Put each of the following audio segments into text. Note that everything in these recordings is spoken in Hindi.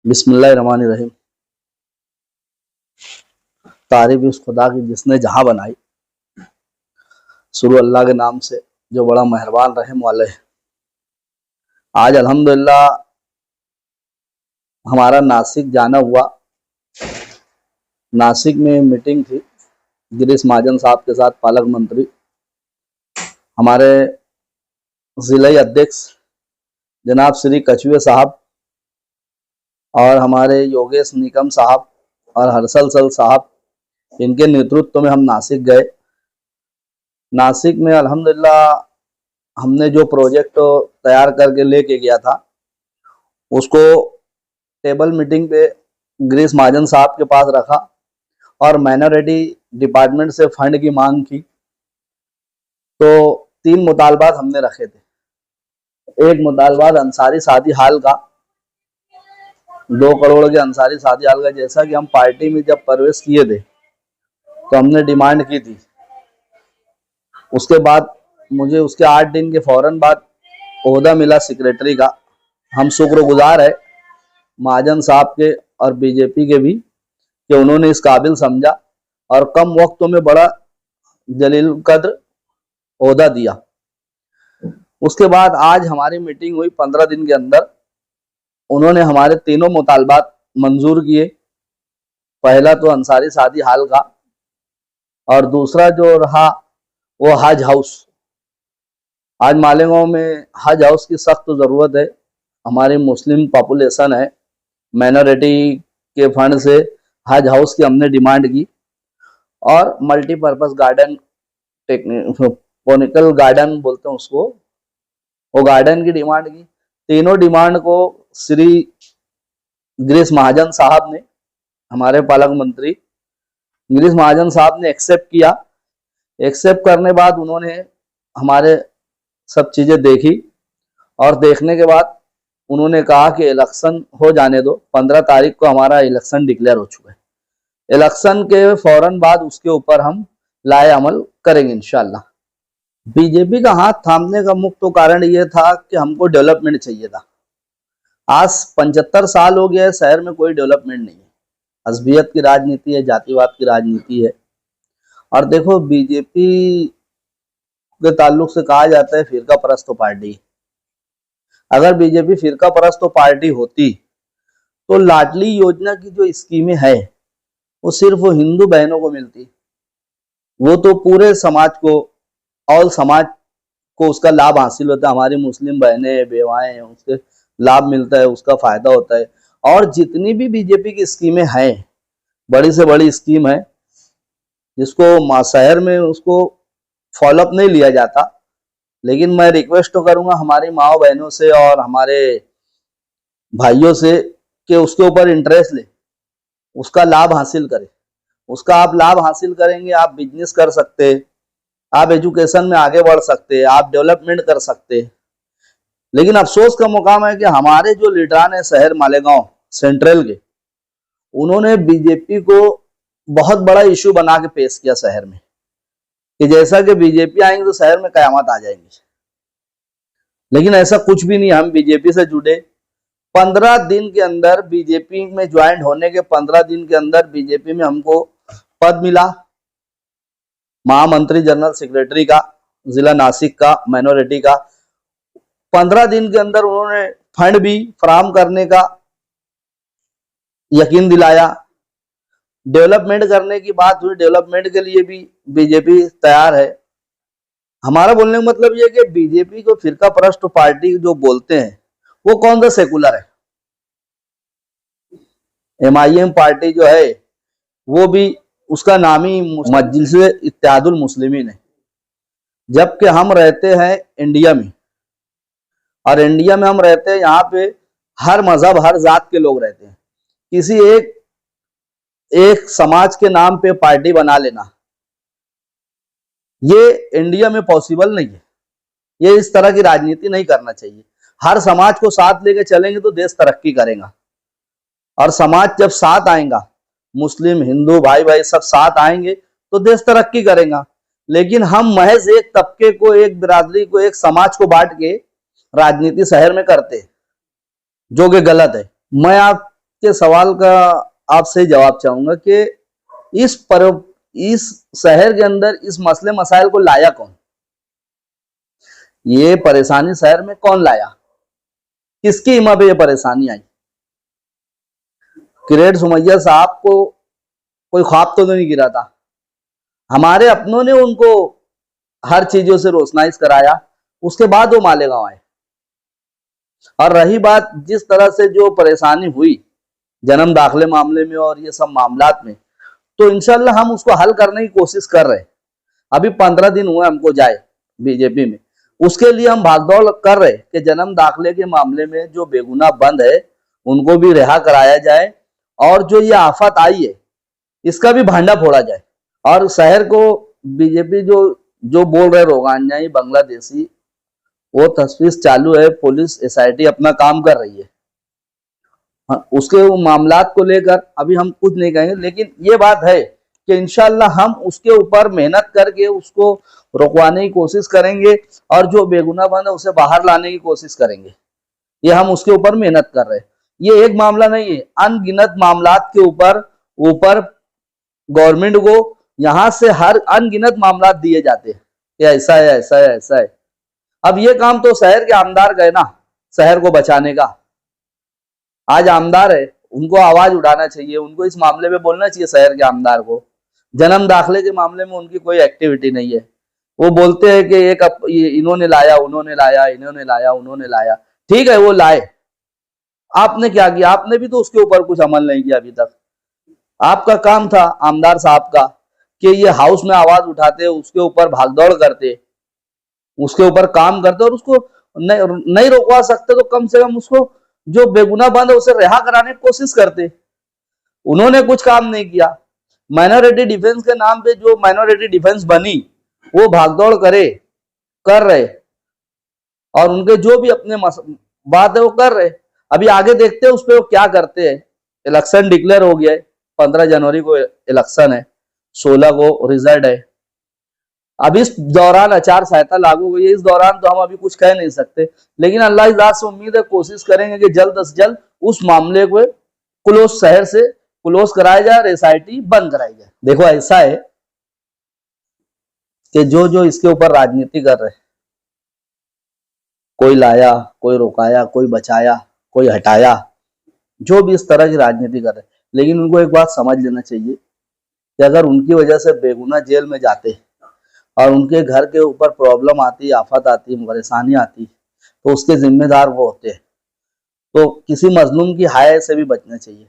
बिस्मिल्लाहिर्रहमानिर्रहीम। तारीफ उस खुदा की जिसने जहां बनाई। शुरू अल्लाह के नाम से जो बड़ा मेहरबान रहम वाले है। आज अल्हम्दुलिल्लाह हमारा नासिक जाना हुआ। नासिक में मीटिंग थी गिरीश महाजन साहब के साथ, पालक मंत्री, हमारे जिला अध्यक्ष जनाब श्री कछुए साहब और हमारे योगेश निकम साहब और हर्षल सल साहब, इनके नेतृत्व में हम नासिक गए। नासिक में अल्हम्दुलिल्लाह हमने जो प्रोजेक्ट तैयार करके लेके गया था उसको टेबल मीटिंग पे गिरीश महाजन साहब के पास रखा और माइनॉरिटी डिपार्टमेंट से फंड की मांग की। तो 3 मुतालबात हमने रखे थे। एक मुतालबात अंसारी शादी हाल का, 2 करोड़ के अंसारी शादी हाल का। जैसा कि हम पार्टी में जब प्रवेश किए थे तो हमने डिमांड की थी। उसके बाद मुझे उसके 8 दिन के फौरन बाद ओहदा मिला सेक्रेटरी का। हम शुक्रगुजार है महाजन साहब के और बीजेपी के भी कि उन्होंने इस काबिल समझा और कम वक्त में बड़ा जलील कद्र ओहदा दिया। उसके बाद आज हमारी मीटिंग हुई 15 दिन के अंदर। उन्होंने हमारे तीनों मुतालबात मंजूर किए। पहला तो अंसारी शादी हाल का और दूसरा जो रहा वो हज हाउस। आज मालेगांव में हज हाउस की सख्त जरूरत है। हमारी मुस्लिम पॉपुलेशन है, माइनॉरिटी के फंड से हज हाउस की हमने डिमांड की और मल्टीपर्पज गार्डन, टेक्निकल गार्डन बोलते हैं उसको, वो गार्डन की डिमांड की। तीनों डिमांड को श्री गिरीश महाजन साहब ने, हमारे पालक मंत्री गिरीश महाजन साहब ने एक्सेप्ट किया। एक्सेप्ट करने बाद उन्होंने हमारे सब चीजें देखी और देखने के बाद उन्होंने कहा कि इलेक्शन हो जाने दो। 15 तारीख को हमारा इलेक्शन डिक्लेयर हो चुका है। इलेक्शन के फौरन बाद उसके ऊपर हम लाए अमल करेंगे इंशाल्लाह। बीजेपी का हाथ थामने का मुख्य कारण ये था कि हमको डेवलपमेंट चाहिए था। आज 75 साल हो गया है, शहर में कोई डेवलपमेंट नहीं है। अज़बियत की राजनीति है, जातिवाद की राजनीति है। और देखो, बीजेपी के ताल्लुक से कहा जाता है फिरका परस्त पार्टी। अगर बीजेपी फिरका परस्त पार्टी होती तो लाडली योजना की जो स्कीमें है वो सिर्फ हिंदू बहनों को मिलती। वो तो पूरे समाज को, ऑल समाज को उसका लाभ हासिल होता है। हमारी मुस्लिम बहनें, बेवाएं हैं, उसके लाभ मिलता है, उसका फायदा होता है। और जितनी भी बीजेपी की स्कीमें हैं, बड़ी से बड़ी स्कीम है जिसको शहर में उसको फॉलोअप नहीं लिया जाता। लेकिन मैं रिक्वेस्ट तो करूंगा हमारी माओ बहनों से और हमारे भाइयों से कि उसके ऊपर इंटरेस्ट ले, उसका लाभ हासिल करें। उसका आप लाभ हासिल करेंगे, आप बिजनेस कर सकते, आप एजुकेशन में आगे बढ़ सकते, आप डेवलपमेंट कर सकते। लेकिन अफसोस का मुकाम है कि हमारे जो लीडरान है शहर मालेगांव सेंट्रल के, उन्होंने बीजेपी को बहुत बड़ा इशू बना के पेश किया शहर में कि जैसा कि बीजेपी आएंगे तो शहर में कयामत आ जाएंगी। लेकिन ऐसा कुछ भी नहीं। हम बीजेपी से जुड़े 15 दिन के अंदर, बीजेपी में ज्वाइन होने के 15 दिन के अंदर बीजेपी में हमको पद मिला, महामंत्री जनरल सेक्रेटरी का, जिला नासिक का, माइनॉरिटी का। 15 दिन के अंदर उन्होंने फंड भी फराहम करने का यकीन दिलाया। डेवलपमेंट करने की बात हुई, डेवलपमेंट के लिए भी बीजेपी तैयार है। हमारा बोलने का मतलब यह कि बीजेपी को फिरका परस्त पार्टी जो बोलते हैं वो कौन सा सेकुलर है। MIM पार्टी जो है वो भी, उसका नाम ही मजलिस इत्तेहादुल मुस्लिमीन है। जबकि हम रहते हैं इंडिया में, और इंडिया में हम रहते हैं, यहाँ पे हर मजहब, हर जात के लोग रहते हैं। किसी एक समाज के नाम पे पार्टी बना लेना ये इंडिया में पॉसिबल नहीं है। ये इस तरह की राजनीति नहीं करना चाहिए। हर समाज को साथ लेके चलेंगे तो देश तरक्की करेगा। और समाज जब साथ आएगा, मुस्लिम हिंदू भाई भाई सब साथ आएंगे तो देश तरक्की करेगा। लेकिन हम महज एक तबके को, एक बिरादरी को, एक समाज को बांट के राजनीति शहर में करते हैं, जो कि गलत है। मैं आप के सवाल का आपसे जवाब चाहूंगा कि इस शहर के अंदर इस मसले मसाइल को लाया कौन? ये परेशानी शहर में कौन लाया? किसकी हिम्मत पे ये परेशानी आई? किरेट सुमैया साहब को कोई ख्वाब तो नहीं गिरा था। हमारे अपनों ने उनको हर चीजों से रोशनाइश कराया, उसके बाद वो मालेगांव आए। और रही बात जिस तरह से जो परेशानी हुई जन्म दाखिले मामले में और ये सब मामलात में, तो इंशाल्लाह हम उसको हल करने की कोशिश कर रहे हैं। अभी 15 दिन हुए हमको जाए बीजेपी में, उसके लिए हम भागदौड़ कर रहे कि जन्म दाखिले के मामले में जो बेगुनाह बंद है उनको भी रिहा कराया जाए, और जो ये आफत आई है इसका भी भांडा फोड़ा जाए। और शहर को बीजेपी जो बोल रहे रोगांजाई बांग्लादेशी, वो तस्वीर चालू है, पुलिस एसआईटी अपना काम कर रही है। उसके मामलात को लेकर अभी हम कुछ नहीं कहेंगे, लेकिन ये बात है कि इंशाल्लाह हम उसके ऊपर मेहनत करके उसको रोकवाने की कोशिश करेंगे, और जो बेगुनाह बंद है उसे बाहर लाने की कोशिश करेंगे। ये हम उसके ऊपर मेहनत कर रहे हैं। ये एक मामला नहीं है, अनगिनत मामलात के ऊपर गवर्नमेंट को यहाँ से हर अनगिनत मामलात दिए जाते हैं कि ऐसा है, ऐसा है, ऐसा है। अब ये काम तो शहर के आमदार गए ना शहर को बचाने का। आज आमदार है, उनको आवाज उठाना चाहिए, उनको इस मामले में बोलना चाहिए शहर के आमदार को। जन्म दाखिले के मामले में उनकी कोई एक्टिविटी नहीं है। वो बोलते हैं कि इन्होंने लाया, उन्होंने लाया, इन्होंने लाया, उन्होंने लाया। ठीक है, वो लाए, आपने क्या किया? आपने भी तो उसके ऊपर कुछ अमल नहीं किया अभी तक। आपका काम था आमदार साहब का कि ये हाउस में आवाज उठाते, उसके ऊपर भागदौड़ करते, उसके ऊपर काम करते, और उसको नहीं रोकवा सकते तो कम से कम उसको जो बेगुनाह बंद है उसे रिहा कराने की कोशिश करते। उन्होंने कुछ काम नहीं किया। माइनॉरिटी डिफेंस के नाम पे जो माइनॉरिटी डिफेंस बनी वो भागदौड़ कर रहे, और उनके जो भी अपने बात है वो कर रहे। अभी आगे देखते हैं उस पर वो क्या करते हैं। इलेक्शन डिक्लेयर हो गया है, 15 जनवरी को इलेक्शन है, 16 को रिजल्ट है। अब इस दौरान आचार संहिता लागू हुई है, इस दौरान तो हम अभी कुछ कह नहीं सकते, लेकिन अल्लाह इज़्ज़त से उम्मीद है, कोशिश करेंगे कि जल्द से जल्द उस मामले को क्लोज, शहर से क्लोज कराया जाए, एसआईटी बंद कराई जाए। देखो ऐसा है कि जो इसके ऊपर राजनीति कर रहे, कोई लाया, कोई रोकाया, कोई बचाया, कोई हटाया, जो भी इस तरह की राजनीति कर रहे, लेकिन उनको एक बात समझ लेना चाहिए कि अगर उनकी वजह से बेगुनाह जेल में जाते और उनके घर के ऊपर प्रॉब्लम आती, आफत आती, परेशानी आती, तो उसके जिम्मेदार वो होते हैं। तो किसी मजलूम की हाय से भी बचना चाहिए।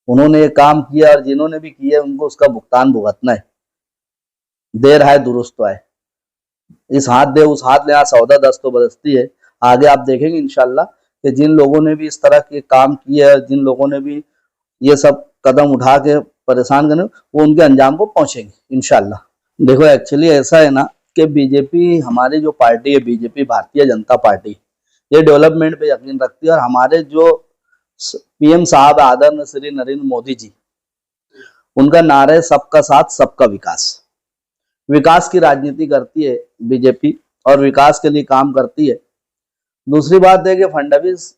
उन्होंने ये काम किया और जिन्होंने भी किया उनको उसका भुगतान भुगतना है। देर है दुरुस्त तो है। इस हाथ दे उस हाथ ले, यहाँ सौदा दस्त तो बदस्ती है। आगे आप देखेंगे इंशाल्लाह कि जिन लोगों ने भी इस तरह के काम किए है, जिन लोगों ने भी ये सब कदम उठा के परेशान करने, वो उनके अंजाम को पहुंचेंगे इंशाल्लाह। देखो एक्चुअली ऐसा है ना कि बीजेपी, हमारी जो पार्टी है बीजेपी भारतीय जनता पार्टी, ये डेवलपमेंट पे यकीन रखती है। और हमारे जो पीएम साहब आदरणीय श्री नरेंद्र मोदी जी, उनका नारा है सबका साथ सबका विकास। विकास की राजनीति करती है बीजेपी और विकास के लिए काम करती है। दूसरी बात है कि फडणवीस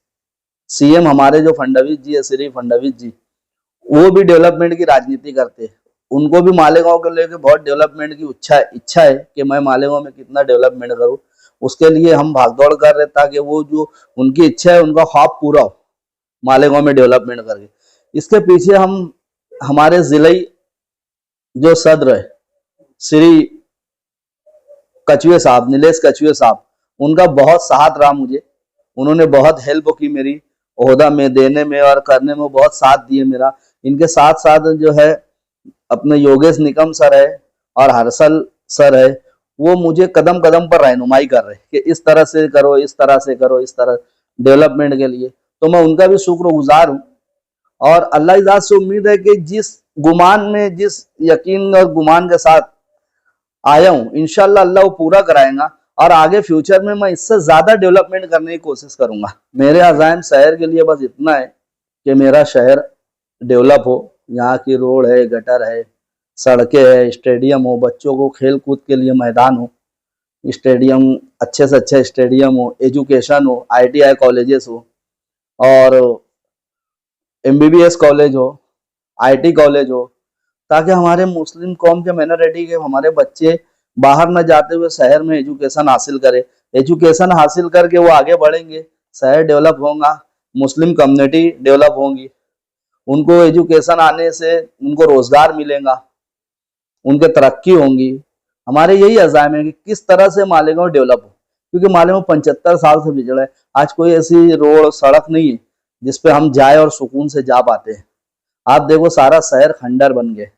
सीएम, हमारे जो फडणवीस जी है, श्री फडणवीस जी, वो भी डेवलपमेंट की राजनीति करते हैं। उनको भी मालेगांव को लेकर बहुत डेवलपमेंट की इच्छा है कि मैं मालेगांव में कितना डेवलपमेंट करूं। उसके लिए हम भागदौड़ कर रहे ताकि वो जो उनकी इच्छा है, उनका ख्वाब पूरा हो मालेगांव में डेवलपमेंट करके। इसके पीछे हम हमारे जिले जो सदर है श्री कछुए साहब, नीलेश कछुए साहब, उनका बहुत साथ रहा मुझे। उन्होंने बहुत हेल्प की मेरी ओहदा में देने में और करने में, बहुत साथ दिए मेरा। इनके साथ साथ जो है अपने योगेश निकम सर है और हर्षल सर है, वो मुझे कदम कदम पर रहनुमाई कर रहे कि इस तरह से करो, इस तरह से करो, इस तरह डेवलपमेंट के लिए। तो मैं उनका भी शुक्रगुजार हूँ। और अल्लाह इज़्ज़त से उम्मीद है कि जिस गुमान में, जिस यकीन और गुमान के साथ आया हूँ, इंशाल्लाह अल्लाह वो पूरा कराएगा। और आगे फ्यूचर में मैं इससे ज्यादा डेवलपमेंट करने की कोशिश करूंगा। मेरे अज़ाइम शहर के लिए बस इतना है कि मेरा शहर डेवलप हो। यहाँ की रोड है, गटर है, सड़कें है, स्टेडियम हो, बच्चों को खेल कूद के लिए मैदान हो, स्टेडियम अच्छे से अच्छा स्टेडियम हो, एजुकेशन हो, ITI कॉलेजेस हो, और MBBS कॉलेज हो, IT कॉलेज हो, ताकि हमारे मुस्लिम कौम के माइनॉरिटी के हमारे बच्चे बाहर न जाते हुए शहर में एजुकेशन हासिल करें। एजुकेशन हासिल करके वो आगे बढ़ेंगे, शहर डेवलप होगा, मुस्लिम कम्युनिटी डेवलप होगी, उनको एजुकेशन आने से उनको रोजगार मिलेगा, उनके तरक्की होंगी। हमारे यही अज़ाम है कि किस तरह से मालेगांव डेवलप हो, क्योंकि मालेगांव 75 साल से बिछड़ा है। आज कोई ऐसी रोड सड़क नहीं है जिसपे हम जाए और सुकून से जा पाते हैं। आप देखो सारा शहर खंडर बन गए,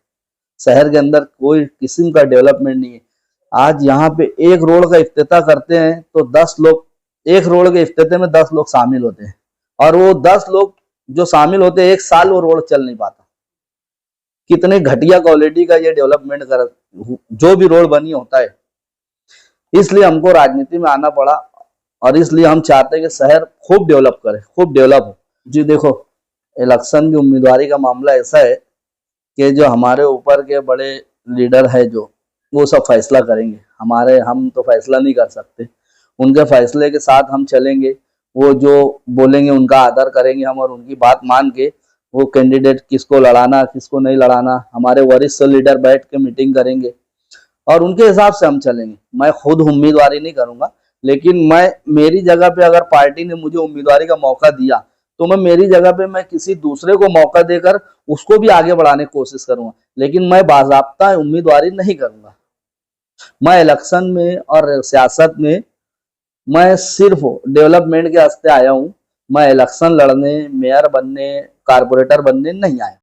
शहर के अंदर कोई किस्म का डेवलपमेंट नहीं है। आज यहाँ पे एक रोड का इफ्तिताह करते हैं तो 10 लोग, एक रोड के इफ्तिताह में 10 लोग शामिल होते हैं, और वो 10 लोग जो शामिल होते हैं 1 साल वो रोड चल नहीं पाता। कितने घटिया क्वालिटी का ये डेवलपमेंट कर जो भी रोड बनी होता है। इसलिए हमको राजनीति में आना पड़ा, और इसलिए हम चाहते हैं कि शहर खूब डेवलप करे, खूब डेवलप हो। जी देखो, इलेक्शन की उम्मीदवारी का मामला ऐसा है कि जो हमारे ऊपर के बड़े लीडर है जो, वो सब फैसला करेंगे। हम तो फैसला नहीं कर सकते, उनके फैसले के साथ हम चलेंगे। वो जो बोलेंगे उनका आदर करेंगे हम, और उनकी बात मान के वो कैंडिडेट किसको लड़ाना किसको नहीं लड़ाना, हमारे वरिष्ठ लीडर बैठ के मीटिंग करेंगे और उनके हिसाब से हम चलेंगे। मैं खुद उम्मीदवारी नहीं करूंगा, लेकिन मैं मेरी जगह पे अगर पार्टी ने मुझे उम्मीदवारी का मौका दिया तो मैं मेरी जगह पे मैं किसी दूसरे को मौका देकर उसको भी आगे बढ़ाने की कोशिश करूंगा, लेकिन मैं बाज़ाब्ता उम्मीदवारी नहीं करूंगा। मैं इलेक्शन में और सियासत में मैं सिर्फ डेवलपमेंट के वास्ते आया हूँ। मैं इलेक्शन लड़ने, मेयर बनने, कारपोरेटर बनने नहीं आया।